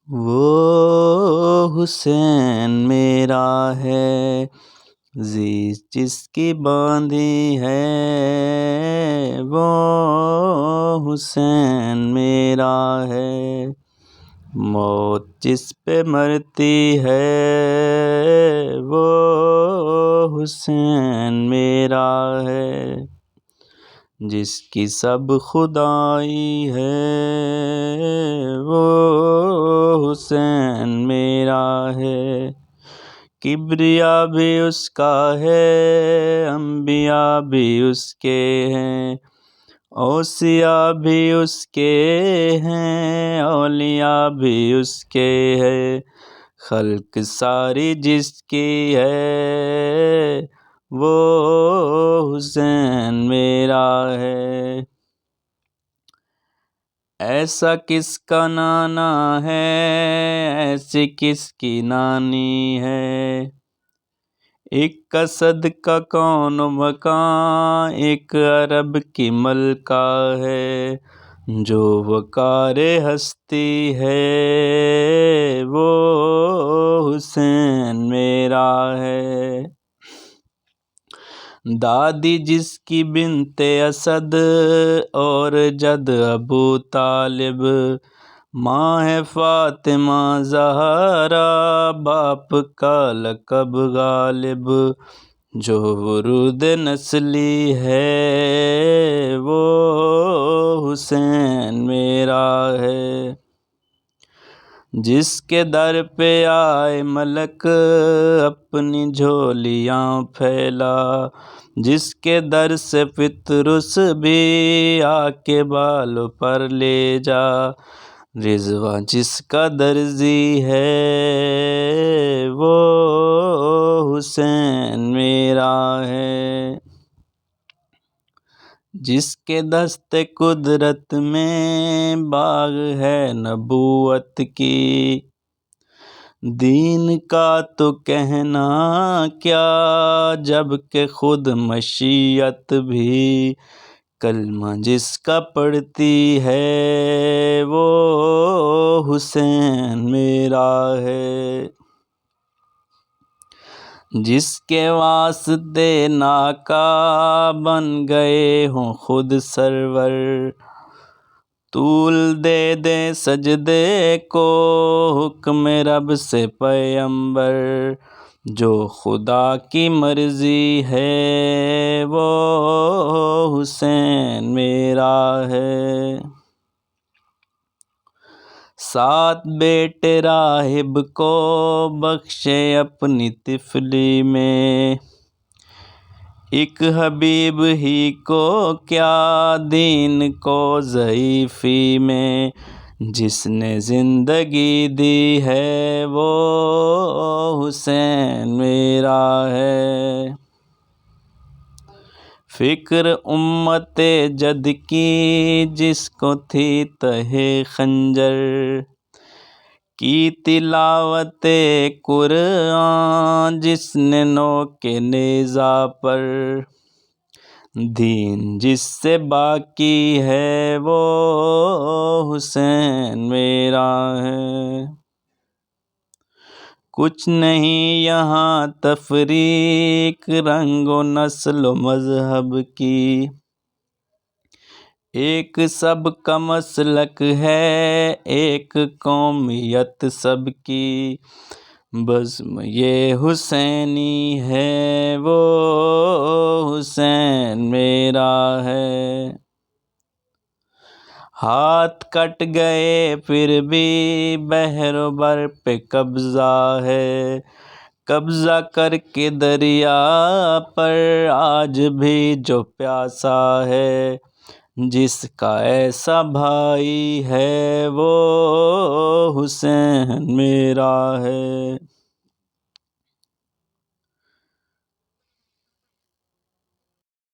وہ حسین میرا ہے، زیست جس کی باندھی ہے، وہ حسین میرا ہے، موت جس پہ مرتی ہے، وہ حسین میرا ہے، جس کی سب خدائی ہے، وہ حسین میرا ہے، کبریا بھی اس کا ہے، انبیاء بھی اس کے ہیں، اوصیاء بھی اس کے ہیں، اولیاء بھی اس کے ہے، خلق ساری جس کی ہے، وہ حسین میرا ہے، ایسا کس کا نانا ہے، ایسی کس کی نانی ہے، ایک اسد کا کون مکان، ایک عرب کی ملکہ ہے، جو وقار ہستی ہے، وہ حسین میرا ہے، دادی جس کی بنت اسد اور جد ابو طالب، ماں ہے فاطمہ زہرا، باپ کا لقب غالب، جو ورود نسلی ہے، وہ حسین میرا ہے، جس کے در پہ آئے ملک اپنی جھولیاں پھیلا، جس کے در سے پطرس بھی آ کے بالوں پر لے جا، رضوان جس کا درزی ہے، وہ حسین میرا ہے، جس کے دست قدرت میں باغ ہے نبوت کی، دین کا تو کہنا کیا، جب کہ خود مشیت بھی کلمہ جس کا پڑھتی ہے، وہ حسین میرا ہے، جس کے واسطے ناکا بن گئے ہوں خود سرور، طول دے دے سجدے کو حکم رب سے پیمبر، جو خدا کی مرضی ہے، وہ حسین میرا ہے، 7 بیٹے راہب کو بخشے اپنی طفلی میں، ایک حبیب ہی کو کیا دین کو ضعیفی میں، جس نے زندگی دی ہے، وہ حسین میرا ہے، فکر امت جد کی جس کو تھی تہہ خنجر، کی تلاوت قرآن جس نے نوک نیزہ پر، دین جس سے باقی ہے، وہ حسین میرا ہے، کچھ نہیں یہاں تفریق رنگ و نسل و مذہب کی، ایک سب کا مسلک ہے، ایک قومیت سب کی، بزم یہ حسینی ہے، وہ حسین میرا ہے، ہاتھ کٹ گئے پھر بھی بحر و بر پہ قبضہ ہے، قبضہ کر کے دریا پر آج بھی جو پیاسا ہے، جس کا ایسا بھائی ہے، وہ حسین میرا ہے،